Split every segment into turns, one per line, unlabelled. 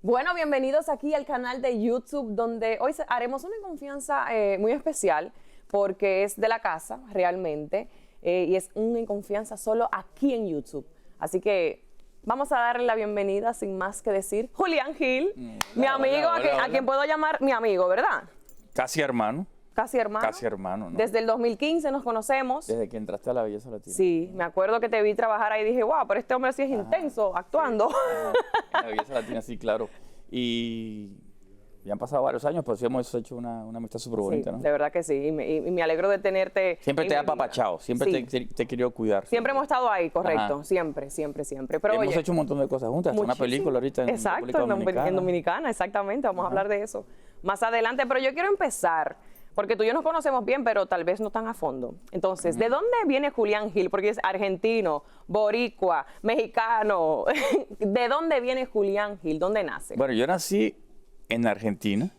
Bueno, bienvenidos aquí al canal de YouTube, donde hoy haremos una confianza muy especial, porque es de la casa, realmente, y es una confianza solo aquí en YouTube. Así que vamos a darle la bienvenida, sin más que decir, Julián Gil, mi amigo, a quien puedo llamar mi amigo, ¿verdad?
Casi hermano.
Casi hermano.
Casi hermano, ¿no?
Desde el 2015 nos conocemos.
Desde que entraste a La Belleza Latina.
Sí, me acuerdo que te vi trabajar ahí y dije, wow, pero este hombre sí es intenso, actuando.
Sí. En La Belleza Latina, sí, claro. Y ya han pasado varios años, pero sí hemos hecho una amistad súper bonita,
Sí,
¿no?
de verdad que sí, y me alegro de tenerte.
Siempre te he apapachado, siempre
Sí.
te he querido cuidar.
Siempre hemos estado ahí, correcto,
Ajá.
siempre. Pero
Hemos
oye,
hecho un montón de cosas juntas, hasta una
muchísimo.
película ahorita en
Exacto,
República Dominicana.
en Dominicana, exactamente, vamos a hablar de eso más adelante, pero yo quiero empezar, porque tú y yo nos conocemos bien, pero tal vez no tan a fondo. Entonces, ¿de dónde viene Julián Gil? Porque es argentino, boricua, mexicano. ¿De dónde viene Julián Gil? ¿Dónde nace?
Bueno, yo nací en Argentina,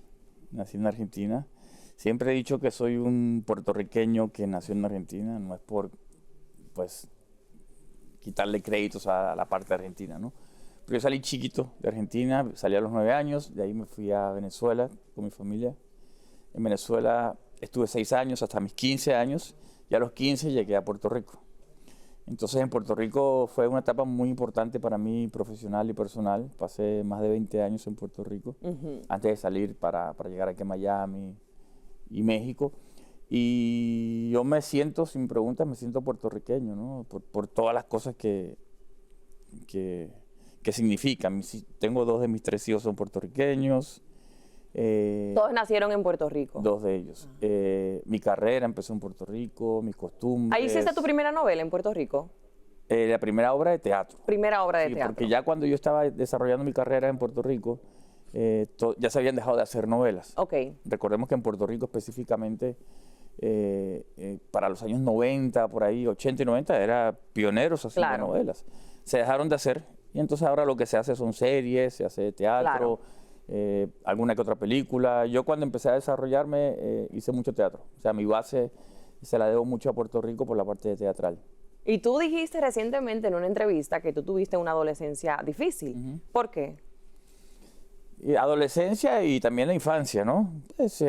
Siempre he dicho que soy un puertorriqueño que nació en Argentina, no es por, pues, quitarle créditos a la parte argentina, ¿no? Pero yo salí chiquito de Argentina, salí a los 9 años, de ahí me fui a Venezuela con mi familia. En Venezuela estuve 6 años, hasta mis 15 años, y a los 15 llegué a Puerto Rico. Entonces en Puerto Rico fue una etapa muy importante para mí, profesional y personal. Pasé más de 20 años en Puerto Rico, antes de salir para llegar aquí a Miami y México. Y yo me siento, sin preguntas, me siento puertorriqueño, ¿no? Por todas las cosas que significan. Tengo 2 de mis 3 hijos son puertorriqueños.
Todos nacieron en Puerto Rico.
2 de ellos. Mi carrera empezó en Puerto Rico, mis costumbres.
¿Ahí hiciste tu primera novela en Puerto Rico?
La primera obra de teatro.
Primera obra de
Sí,
teatro.
porque ya cuando yo estaba desarrollando mi carrera en Puerto Rico, ya se habían dejado de hacer novelas.
Ok.
Recordemos que en Puerto Rico específicamente, para los años 90, por ahí, 80 y 90, era pioneros haciendo
Claro.
novelas. Se dejaron de hacer y entonces ahora lo que se hace son series, se hace teatro, alguna que otra película. Yo cuando empecé a desarrollarme hice mucho teatro. O sea, mi base se la debo mucho a Puerto Rico por la parte teatral.
Y tú dijiste recientemente en una entrevista que tú tuviste una adolescencia difícil. ¿Por qué?
Y adolescencia y también la infancia, ¿no? Pues,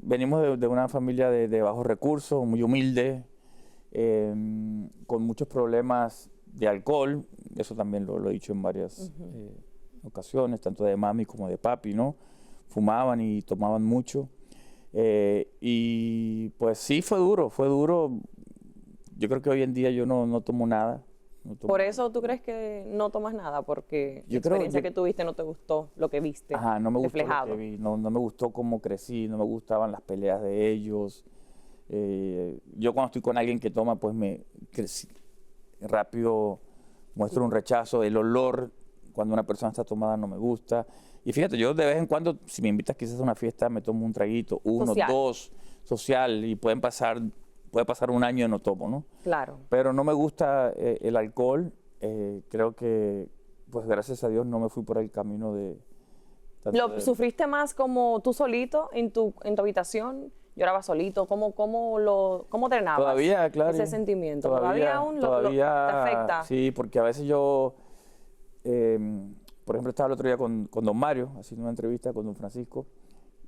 venimos de una familia de bajos recursos, muy humilde, con muchos problemas de alcohol. Eso también lo he dicho en varias ocasiones, tanto de mami como de papi, ¿no? Fumaban y tomaban mucho. Y pues sí, fue duro. Yo creo que hoy en día yo no tomo nada.
¿Por eso tú crees que no tomas nada? Porque la experiencia que tuviste no te gustó lo que viste
no me gustó
reflejado.
lo que vi, no me gustó cómo crecí, no me gustaban las peleas de ellos. Yo cuando estoy con alguien que toma, pues rápido muestro un rechazo. El olor, cuando una persona está tomada, no me gusta. Y fíjate, yo de vez en cuando, si me invitas quizás a una fiesta, me tomo un traguito, 1,
Social.
2, social, y puede pasar un año y no tomo, ¿no?
Claro.
Pero no me gusta el alcohol. Creo que, pues gracias a Dios, no me fui por el camino de...
¿Sufriste más como tú solito en tu habitación? ¿Llorabas solito? ¿Cómo drenabas
Todavía, claro.
ese sentimiento? ¿Todavía aún te afecta?
Sí, porque a veces yo, por ejemplo, estaba el otro día con don Mario, haciendo una entrevista con don Francisco,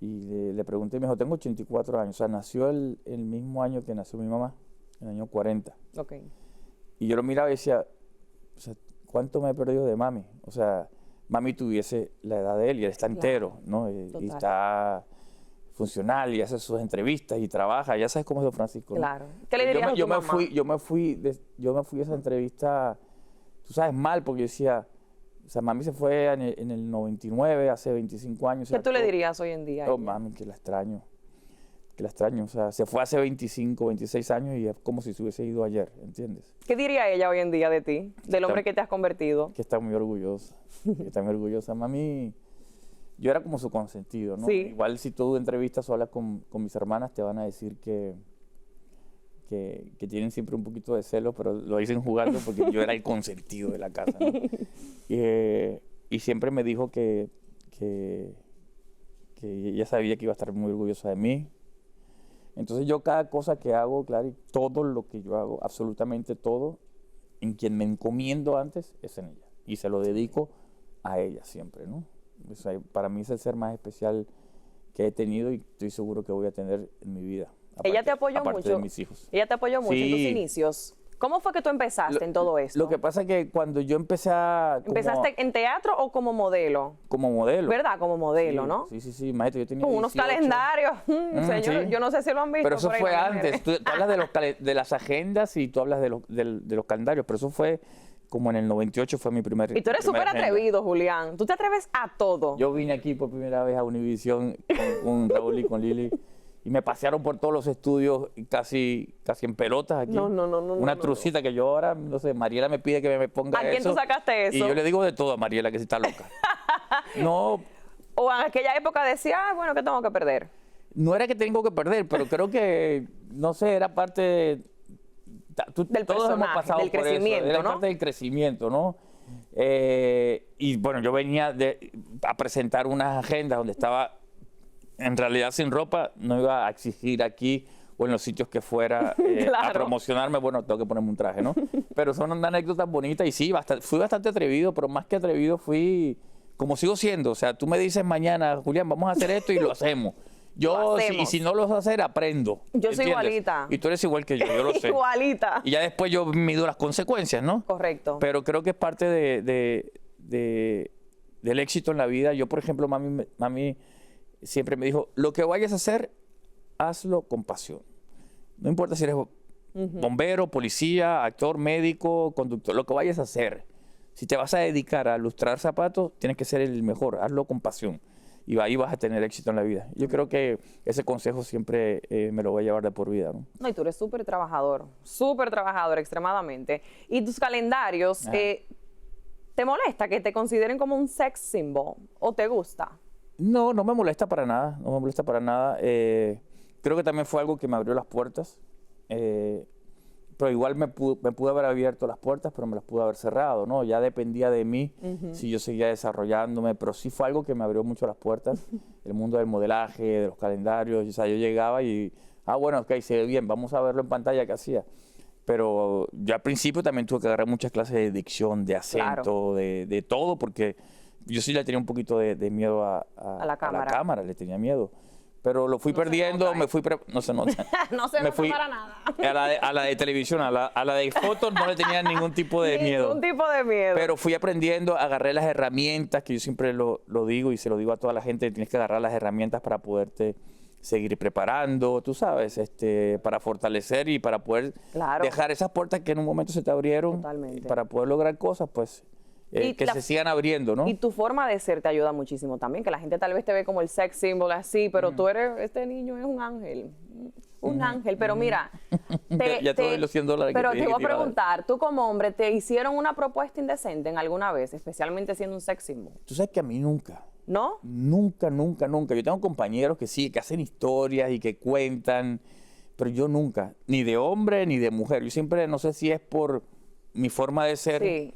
y le pregunté, me dijo, tengo 84 años, o sea, nació el mismo año que nació mi mamá, en el año 40.
Ok.
Y yo lo miraba y decía, o sea, ¿cuánto me he perdido de mami? O sea, mami tuviese la edad de él y él está entero, ¿no? Y está funcional y hace sus entrevistas y trabaja, ya sabes cómo es don Francisco, ¿no?
Claro. ¿Qué le dirías a tu mamá?
Yo me fui a esa entrevista, tú sabes, mal, porque yo decía, o sea, mami se fue en el 99, hace 25 años.
¿Qué tú le dirías hoy en día?
Oh, mami, que la extraño, o sea, se fue hace 25, 26 años y es como si se hubiese ido ayer, ¿entiendes?
¿Qué diría ella hoy en día de ti, del hombre que te has convertido?
Que está muy orgullosa, Mami, yo era como su consentido, ¿no?
Sí.
Igual si tú entrevistas o hablas con mis hermanas, te van a decir que tienen siempre un poquito de celo, pero lo dicen jugando porque yo era el consentido de la casa, ¿no? Y siempre me dijo que ella sabía que iba a estar muy orgullosa de mí. Entonces yo cada cosa que hago, claro, y todo lo que yo hago, absolutamente todo, en quien me encomiendo antes es en ella. Y se lo dedico a ella siempre, ¿no? O sea, para mí es el ser más especial que he tenido y estoy seguro que voy a tener en mi vida.
Ella te apoyó
aparte
mucho.
De mis hijos.
Ella te apoyó mucho en tus
Sí.
inicios. ¿Cómo fue que tú empezaste en todo esto?
Lo que pasa es que cuando yo empecé
¿Empezaste en teatro o como modelo?
como modelo.
¿Verdad? Como modelo,
Sí,
¿no?
sí, maestro, yo tenía
Con unos
18.
calendarios. Señor,
Sí.
yo no sé si lo han visto.
Pero eso
por ahí
fue
las
antes.
mujeres.
Tú hablas de las agendas y tú hablas de los calendarios, pero eso fue como en el 98 fue mi primer.
Y tú eres
mi primera
súper
agenda.
atrevido, Julián. Tú te atreves a todo.
Yo vine aquí por primera vez a Univisión con Raúl y con Lili y me pasearon por todos los estudios casi en pelotas aquí.
No.
Una trucita que yo ahora, no sé, Mariela me pide que me ponga
¿A quién
eso.
tú sacaste eso?
Y yo le digo de todo a Mariela que si está loca. No,
O en aquella época decía, bueno, ¿qué tengo que perder?
no era que tengo que perder, pero creo que, no sé, era parte
Del
todos hemos
personaje,
pasado
del
por
crecimiento,
eso, era
¿no?
parte del crecimiento, ¿no? Y bueno, yo venía a presentar unas agendas donde estaba en realidad sin ropa, no iba a exigir aquí o en los sitios que fuera a
Claro.
promocionarme, bueno, tengo que ponerme un traje, ¿no? Pero son anécdotas bonitas y sí, fui bastante atrevido, pero más que atrevido fui como sigo siendo. O sea, tú me dices mañana, Julián, vamos a hacer esto y lo hacemos. Yo,
Lo
y
hacemos.
si no lo sé hacer, aprendo.
Yo soy
¿entiendes?
igualita.
Y tú eres igual que yo lo sé.
Igualita.
Y ya después yo mido las consecuencias, ¿no?
Correcto.
Pero creo que es parte del éxito en la vida. Yo, por ejemplo, mami siempre me dijo, lo que vayas a hacer, hazlo con pasión. No importa si eres bombero, policía, actor, médico, conductor, lo que vayas a hacer. Si te vas a dedicar a lustrar zapatos, tienes que ser el mejor, hazlo con pasión. Y ahí vas a tener éxito en la vida. Yo creo que ese consejo siempre me lo voy a llevar de por vida, ¿no?
No, y tú eres súper trabajador, extremadamente. Y tus calendarios,
Ajá.
¿te molesta que te consideren como un sex symbol o te gusta?
No, no me molesta para nada, no me molesta para nada. Creo que también fue algo que me abrió las puertas. Pero igual me pude haber abierto las puertas, pero me las pude haber cerrado, ¿no? Ya dependía de mí si yo seguía desarrollándome, pero sí fue algo que me abrió mucho las puertas. El mundo del modelaje, de los calendarios, o sea, yo llegaba y, bueno, ok, se ve bien, vamos a verlo en pantalla, ¿qué hacía? Pero yo al principio también tuve que agarrar muchas clases de dicción, de acento,
Claro.
de todo, porque yo sí le tenía un poquito de miedo a
la cámara.
le tenía miedo. Pero lo fui perdiendo,
nota,
me fui... no se nota.
No se
Me
nota
fui
para nada.
a la de televisión, a la de fotos no le tenía ningún tipo de miedo.
Ningún tipo de miedo.
Pero fui aprendiendo, agarré las herramientas, que yo siempre lo digo y se lo digo a toda la gente, tienes que agarrar las herramientas para poderte seguir preparando, tú sabes, para fortalecer y para poder
Claro.
dejar esas puertas que en un momento se te abrieron,
Totalmente.
para poder lograr cosas, pues,
Y
que se sigan abriendo, ¿no?
Y tu forma de ser te ayuda muchísimo también, que la gente tal vez te ve como el sex symbol así, pero tú eres, este niño es un ángel. Un ángel, pero mira,
Ya te doy los $100 que
pero
te
te
dije
voy a
que te iba a dar.
preguntar, tú como hombre, ¿te hicieron una propuesta indecente en alguna vez, especialmente siendo un sex symbol?
Tú sabes que a mí nunca.
¿No?
Nunca. Yo tengo compañeros que sí, que hacen historias y que cuentan, pero yo nunca, ni de hombre ni de mujer. Yo siempre, no sé si es por mi forma de ser,
Sí.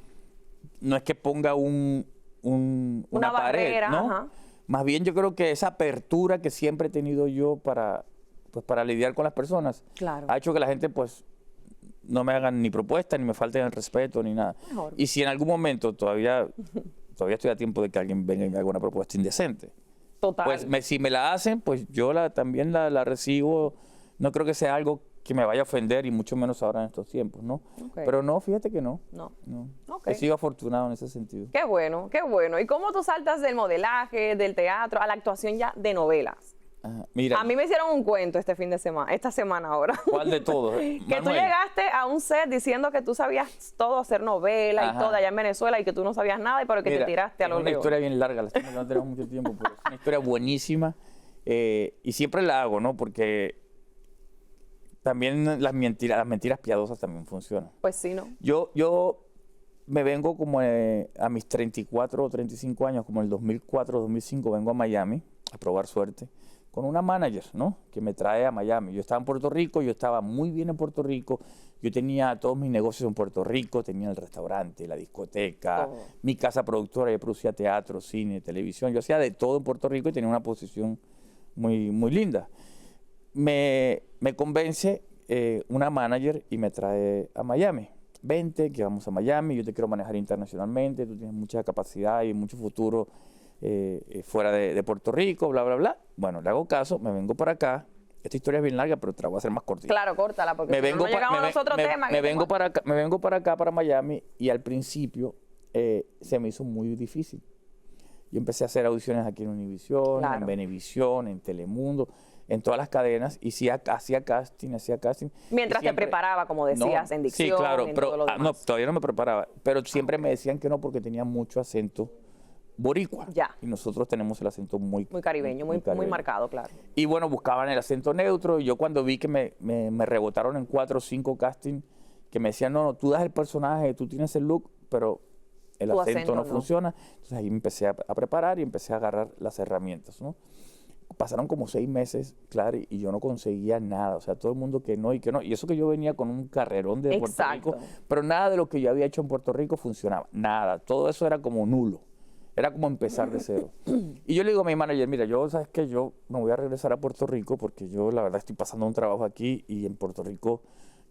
no es que ponga una
Una
pared,
barrera,
¿no?
ajá.
Más bien yo creo que esa apertura que siempre he tenido yo para lidiar con las personas,
Claro.
ha hecho que la gente, pues, no me hagan ni propuestas, ni me falten el respeto, ni nada.
Mejor.
Y si en algún momento todavía estoy a tiempo de que alguien venga y me haga una propuesta indecente,
Total.
pues si me la hacen, pues yo también la recibo. No creo que sea algo que me vaya a ofender y mucho menos ahora en estos tiempos, ¿no?
Ok.
Pero no, fíjate que no.
No.
No.
Ok.
He sido afortunado en ese sentido.
Qué bueno, qué bueno. ¿Y cómo tú saltas del modelaje, del teatro, a la actuación ya de novelas?
Ajá. Mira,
A mí me hicieron un cuento esta semana ahora.
¿cuál de todos?
Que tú
Manuel.
llegaste a un set diciendo que tú sabías todo, hacer novela y
Ajá.
todo allá en Venezuela y que tú no sabías nada y por que
Mira,
te tiraste a
es
los
una
leones.
historia bien larga, la no tenemos mucho tiempo, pero es una historia buenísima y siempre la hago, ¿no? Porque también las mentiras piadosas también funcionan.
Pues sí, ¿no?
Yo me vengo como a mis 34 o 35 años, como en el 2004, 2005, vengo a Miami a probar suerte con una manager, ¿no? Que me trae a Miami. Yo estaba en Puerto Rico, yo estaba muy bien en Puerto Rico, yo tenía todos mis negocios en Puerto Rico, tenía el restaurante, la discoteca,
Todo.
mi casa productora, yo producía teatro, cine, televisión, yo hacía de todo en Puerto Rico y tenía una posición muy, muy linda. Me convence una manager y me trae a Miami. Vente, que vamos a Miami, yo te quiero manejar internacionalmente, tú tienes mucha capacidad y mucho futuro fuera de Puerto Rico, bla, bla, bla. Bueno, le hago caso, me vengo para acá. Esta historia es bien larga, pero te la voy a hacer más cortita.
Claro, córtala, porque si no llegamos a los otros temas.
Me vengo para acá, para Miami, y al principio se me hizo muy difícil. Yo empecé a hacer audiciones aquí en Univisión, en Venevisión, en Telemundo, en todas las cadenas, y hacía casting.
Mientras te preparaba, como decías, en dicción,
sí, claro,
en
pero
todo lo demás.
no, todavía no me preparaba, pero siempre me decían que no porque tenía mucho acento boricua.
Ya.
Y nosotros tenemos el acento muy
caribeño, muy marcado, claro.
Y bueno, buscaban el acento neutro, y yo cuando vi que me rebotaron en 4 o 5 castings, que me decían, no, tú das el personaje, tú tienes el look, pero el acento no funciona. Entonces ahí me empecé a preparar y empecé a agarrar las herramientas, ¿no? Pasaron como 6 meses, claro, y yo no conseguía nada. O sea, todo el mundo que no. Y eso que yo venía con un carrerón de Puerto Rico, pero nada de lo que yo había hecho en Puerto Rico funcionaba. Nada. Todo eso era como nulo. Era como empezar de cero. Y yo le digo a mi manager, mira, ¿sabes qué? Yo me voy a regresar a Puerto Rico porque yo, la verdad, estoy pasando un trabajo aquí y en Puerto Rico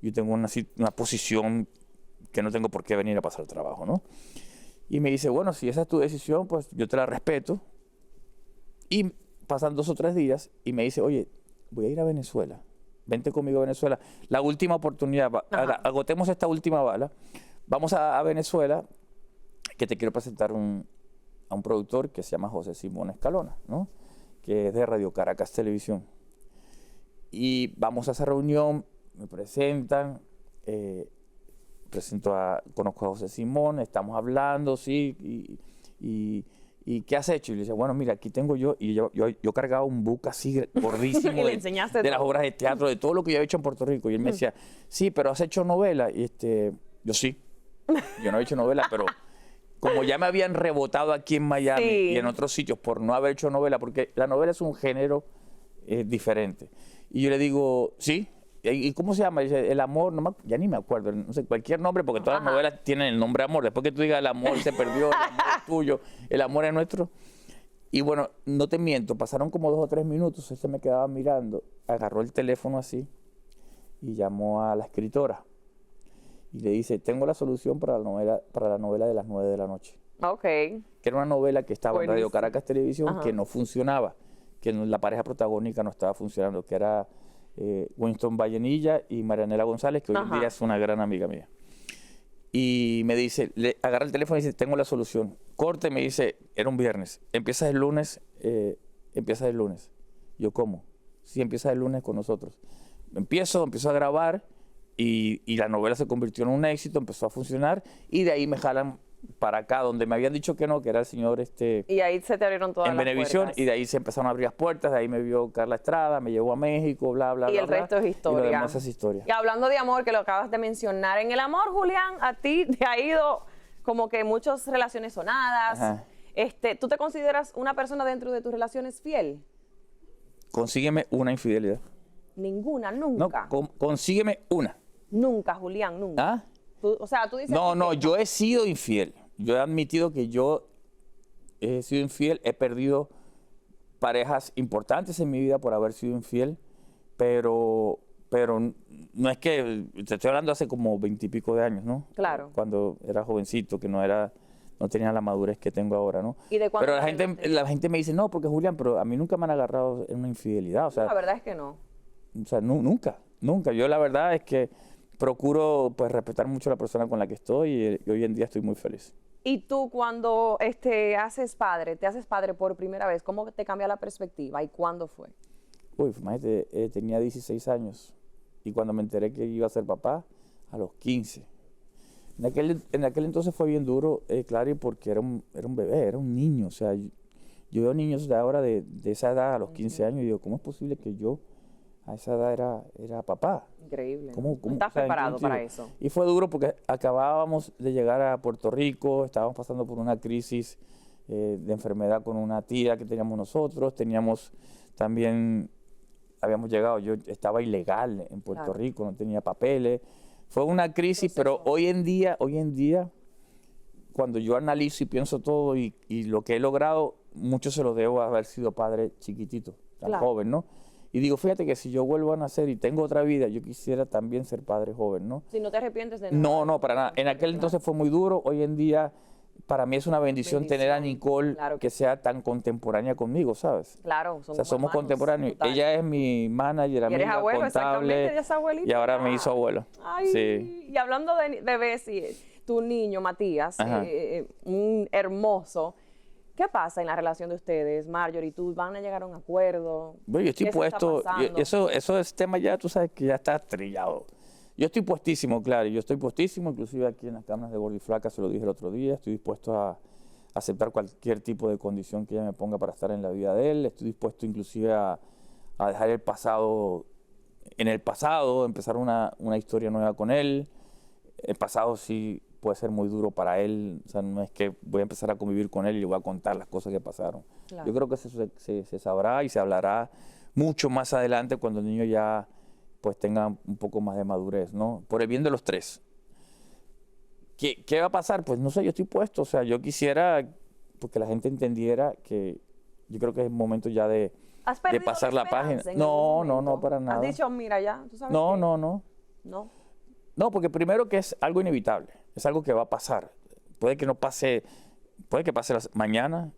yo tengo una posición que no tengo por qué venir a pasar el trabajo, ¿no? Y me dice, bueno, si esa es tu decisión, pues yo te la respeto. Y pasan 2 o 3 días y me dice, oye, voy a ir a Venezuela. Vente conmigo a Venezuela. La última oportunidad, agotemos esta última bala. Vamos a Venezuela, que te quiero presentar a un productor que se llama José Simón Escalona, ¿no? Que es de Radio Caracas Televisión. Y vamos a esa reunión, me presentan, conozco a José Simón, estamos hablando, sí, y ¿qué has hecho? Y le dice, bueno, mira, aquí tengo yo, y yo cargaba un book así gordísimo
y le enseñaste
de las obras de teatro, de todo lo que yo había hecho en Puerto Rico. Y él me decía, sí, pero has hecho novela. Y yo sí, yo no he hecho novela, pero como ya me habían rebotado aquí en Miami y en otros sitios por no haber hecho novela, porque la novela es un género diferente. Y yo le digo, sí. ¿Y cómo se llama? Dice, el amor, ya ni me acuerdo, no sé, cualquier nombre, porque todas las novelas tienen el nombre amor. Después que tú digas el amor se perdió, el amor es tuyo, el amor es nuestro. Y bueno, no te miento, pasaron como 2 o 3 minutos, él se me quedaba mirando, agarró el teléfono así y llamó a la escritora. Y le dice, tengo la solución para la novela de las 9 de la noche.
Ok.
Que era una novela que estaba en Radio Caracas Televisión, que no funcionaba, que la pareja protagónica no estaba funcionando, que era Winston Vallenilla y Marianela González, que hoy en día es una gran amiga mía. Y me dice, agarra el teléfono y dice, tengo la solución. Corte, me dice, era un viernes, empiezas el lunes. Yo, ¿cómo? Sí, empiezas el lunes con nosotros. Empiezo a grabar y la novela se convirtió en un éxito, empezó a funcionar y de ahí me jalan para acá, donde me habían dicho que no, que era el señor
Y ahí se te abrieron todas las
Venevisión,
puertas.
y de ahí se empezaron a abrir las puertas, de ahí me vio Carla Estrada, me llevó a México, bla, bla,
y
bla.
el resto es historia.
Y lo demás es historia.
Y hablando de amor, que lo acabas de mencionar, en el amor, Julián, a ti te ha ido como que muchas relaciones sonadas.
Ajá.
¿Tú te consideras una persona dentro de tus relaciones fiel?
Consígueme una infidelidad.
Ninguna,
No,
nunca.
consígueme una.
Nunca, Julián, nunca.
¿Ah?
O sea, tú dices...
No, yo he sido infiel. Yo he admitido que yo he sido infiel, he perdido parejas importantes en mi vida por haber sido infiel, pero no es que, te estoy hablando hace como 20 y pico de años, ¿no?
Claro.
Cuando era jovencito, que no tenía la madurez que tengo ahora, ¿no?
¿Y de cuándo?
Pero la gente me dice, no, porque Julián, pero a mí nunca me han agarrado en una infidelidad, o sea...
La verdad es que no.
O sea, nunca. Yo la verdad es que procuro pues respetar mucho a la persona con la que estoy y hoy en día estoy muy feliz.
Y tú cuando te haces padre por primera vez, ¿cómo te cambia la perspectiva y cuándo fue?
Uy, imagínate, tenía 16 años y cuando me enteré que iba a ser papá, a los 15. En aquel entonces fue bien duro, claro, porque era un bebé, era un niño. O sea, yo veo niños de ahora de esa edad, a los 15 años, y digo, ¿cómo es posible que yo a esa edad era papá?
Increíble.
¿Cómo
¿Estás preparado para eso?
Y fue duro porque acabábamos de llegar a Puerto Rico, estábamos pasando por una crisis de enfermedad con una tía que teníamos nosotros, habíamos llegado, yo estaba ilegal en Puerto Rico, no tenía papeles, fue una crisis, pero hoy en día, cuando yo analizo y pienso todo y lo que he logrado, mucho se lo debo a haber sido padre chiquitito, tan joven, ¿no? Y digo, fíjate que si yo vuelvo a nacer y tengo otra vida, yo quisiera también ser padre joven, ¿no?
Si no te arrepientes de nada.
No, para nada. En aquel entonces fue muy duro. Hoy en día para mí es una bendición tener a Nicole
Claro
que sea tan contemporánea conmigo, ¿sabes?
Claro,
O sea, somos
hermanos,
contemporáneos.
total.
Ella es mi manager,
Y eres
amiga,
abuelo, exactamente,
contable,
ella es abuelita
y ahora me
ya.
hizo abuelo.
Ay,
Sí.
y hablando de bebés, y tu niño, Matías,
Ajá.
un hermoso, ¿qué pasa en la relación de ustedes, Marjorie y tú? ¿Van a llegar a un acuerdo?
Bueno, yo estoy
¿Qué se está
puesto,
pasando?
eso es tema ya, tú sabes que ya está trillado. Yo estoy puestísimo, claro, yo estoy puestísimo, inclusive aquí en las cámaras de Gordo y Flaca, se lo dije el otro día, estoy dispuesto a aceptar cualquier tipo de condición que ella me ponga para estar en la vida de él, estoy dispuesto inclusive a dejar el pasado en el pasado, empezar una historia nueva con él. El pasado sí puede ser muy duro para él, o sea, no es que voy a empezar a convivir con él y le voy a contar las cosas que pasaron.
Claro.
Yo creo que eso se sabrá y se hablará mucho más adelante cuando el niño ya pues tenga un poco más de madurez, ¿no? Por el bien de los tres. ¿Qué va a pasar? Pues no sé, yo estoy puesto, o sea, yo quisiera pues, que la gente entendiera que yo creo que es momento ya de
¿Has perdido
pasar la página.
esperanza en
No,
algún
no,
momento?
no, para nada.
¿Has dicho, mira ya, tú sabes
No,
qué?
no, no.
No.
No, porque primero que es algo inevitable, es algo que va a pasar. Puede que no pase, puede que pase mañana,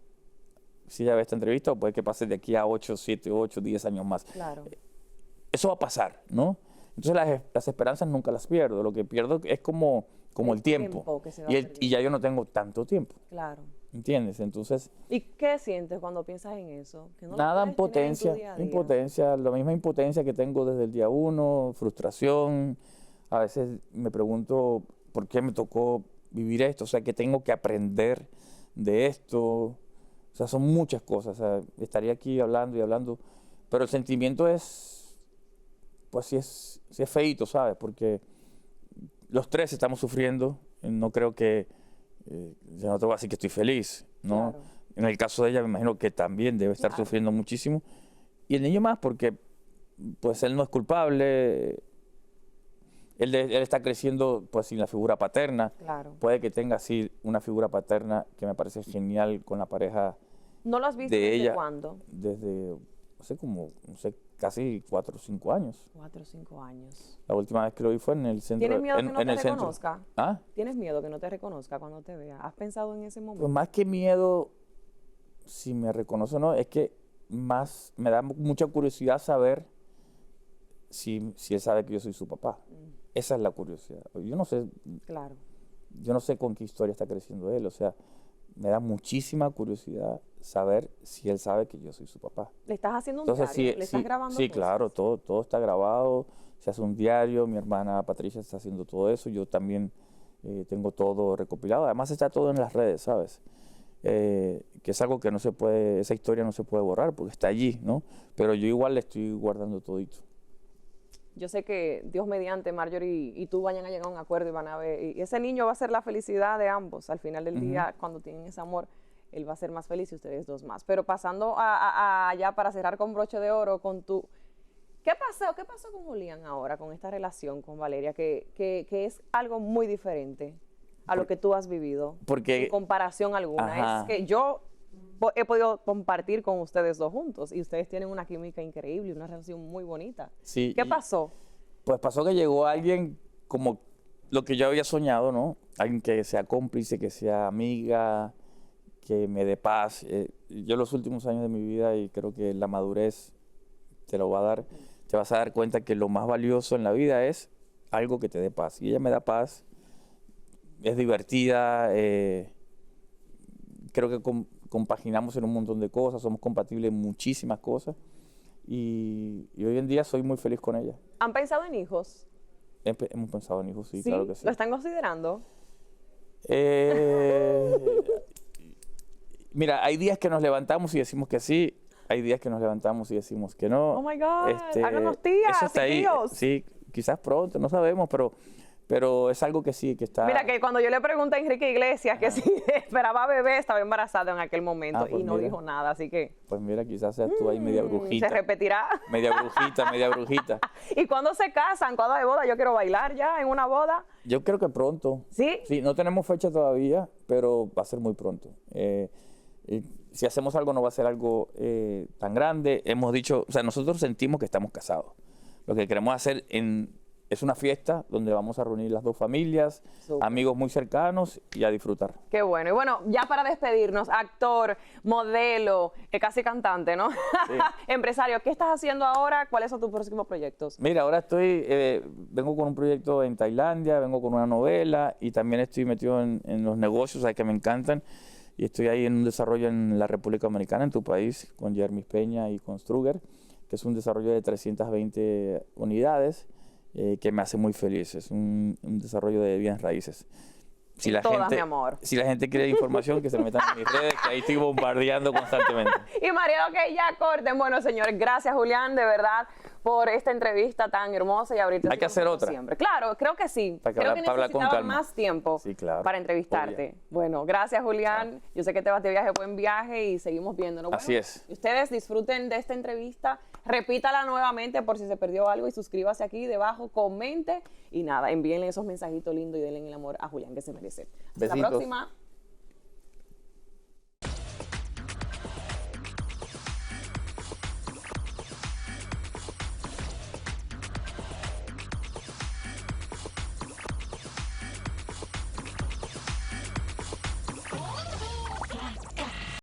si ya ve esta entrevista, o puede que pase de aquí a 8, 7, 8, 10 años más.
Claro.
Eso va a pasar, ¿no? Entonces las esperanzas nunca las pierdo, lo que pierdo es como el tiempo.
Que se va
Y,
perdiendo.
y ya yo no tengo tanto tiempo,
Claro.
¿entiendes? Entonces,
¿Y qué sientes cuando piensas en eso? Que no lo
nada,
puedes tener en tu
impotencia,
día a día.
impotencia, la misma impotencia que tengo desde el día uno, frustración. A veces me pregunto por qué me tocó vivir esto, o sea, que tengo que aprender de esto. O sea, son muchas cosas. O sea, estaría aquí hablando y hablando, pero el sentimiento es, pues sí es feíto, ¿sabes? Porque los tres estamos sufriendo. No creo que, yo no te voy a decir que estoy feliz, ¿no?
Claro.
En el caso de ella, me imagino que también debe estar
Claro.
sufriendo muchísimo. Y el niño más, porque pues él no es culpable. Él está creciendo pues sin la figura paterna.
Claro.
Puede que tenga así una figura paterna que me parece genial con la pareja
¿No lo has visto
de
desde
ella
cuándo?
desde hace como, no sé, casi 4 o 5 años.
4 o 5 años.
La última vez que lo vi fue en el centro.
¿Tienes miedo que no te
el centro.
reconozca?
¿Ah?
¿Tienes miedo que no te reconozca cuando te vea? ¿Has pensado en ese momento?
Pues más que miedo, si me reconoce o no, es que más me da mucha curiosidad saber si él sabe que yo soy su papá. Esa es la curiosidad.
Claro.
Yo no sé con qué historia está creciendo él, o sea, me da muchísima curiosidad saber si él sabe que yo soy su papá.
¿Le estás haciendo un
Entonces,
diario? ¿Le estás grabando
sí,
cosas?
claro, todo está grabado, se hace un diario, mi hermana Patricia está haciendo todo eso, yo también tengo todo recopilado, además está todo en las redes, ¿sabes? Que es algo que no se puede, esa historia no se puede borrar porque está allí, ¿no? Pero yo igual le estoy guardando todito.
Yo sé que Dios mediante, Marjorie y tú vayan a llegar a un acuerdo y van a ver, y ese niño va a ser la felicidad de ambos. Al final del día, cuando tienen ese amor, él va a ser más feliz y ustedes dos más. Pero pasando ya para cerrar con broche de oro, con tu... ¿Qué pasó con Julián ahora, con esta relación con Valeria, que es algo muy diferente a lo que tú has vivido?
Porque-
en comparación alguna.
Ajá.
Es que yo he podido compartir con ustedes dos juntos y ustedes tienen una química increíble, una relación muy bonita.
Sí,
¿Qué
y-
pasó?
Pues pasó que llegó alguien como lo que yo había soñado, ¿no? Alguien que sea cómplice, que sea amiga, que me dé paz. Yo los últimos años de mi vida, y creo que la madurez te lo va a dar, te vas a dar cuenta que lo más valioso en la vida es algo que te dé paz. Y ella me da paz, es divertida, creo que compaginamos en un montón de cosas, somos compatibles en muchísimas cosas. Y hoy en día soy muy feliz con ella.
¿Han pensado en hijos?
Hemos pensado en hijos, sí, claro que sí.
¿Lo están considerando?
Mira, hay días que nos levantamos y decimos que sí, hay días que nos levantamos y decimos que no.
Oh my God, háganos tías
eso está
y
ahí.
tíos.
Sí, quizás pronto, no sabemos, pero es algo que sí, que está.
Mira, que cuando yo le pregunté a Enrique Iglesias que si esperaba bebé, estaba embarazada en aquel momento
Pues
y no
mira.
dijo nada, así que
Pues mira, quizás seas tú ahí media brujita.
se repetirá.
Media brujita, media brujita.
¿Y cuándo se casan? ¿Cuándo hay boda? Yo quiero bailar ya en una boda.
Yo creo que pronto.
¿Sí?
Sí, no tenemos fecha todavía, pero va a ser muy pronto. Si hacemos algo, no va a ser algo tan grande. Hemos dicho, o sea, nosotros sentimos que estamos casados. Lo que queremos hacer en es una fiesta donde vamos a reunir las dos familias,
Súper.
amigos muy cercanos y a disfrutar.
Qué bueno. Y bueno, ya para despedirnos, actor, modelo, casi cantante, ¿no?
Sí.
Empresario, ¿qué estás haciendo ahora? ¿Cuáles son tus próximos proyectos?
Mira, ahora vengo con un proyecto en Tailandia, vengo con una novela y también estoy metido en los negocios, que me encantan. Y estoy ahí en un desarrollo en la República Dominicana, en tu país, con Jermis Peña y con Struger, que es un desarrollo de 320 unidades que me hace muy feliz. Es un desarrollo de bienes raíces. Si la
Todas,
gente,
mi amor.
Si la gente quiere información, que se metan en mis redes, que ahí estoy bombardeando constantemente.
Y María, ok, ya corten. Bueno, señores, gracias, Julián, de verdad, por esta entrevista tan hermosa y abrirte.
Hay que hacer otra.
Siempre. Claro, creo que sí.
Para
creo que
hablar con
necesitaba
calma.
más tiempo
Sí, claro.
para entrevistarte. Bueno, gracias, Julián. Yo sé que te vas de viaje, buen viaje y seguimos viéndonos.
Así
Bueno,
es.
Ustedes disfruten de esta entrevista, repítala nuevamente por si se perdió algo y suscríbase aquí debajo, comente y nada, envíenle esos mensajitos lindos y denle el amor a Julián que se merece. Hasta la
Besitos.
próxima.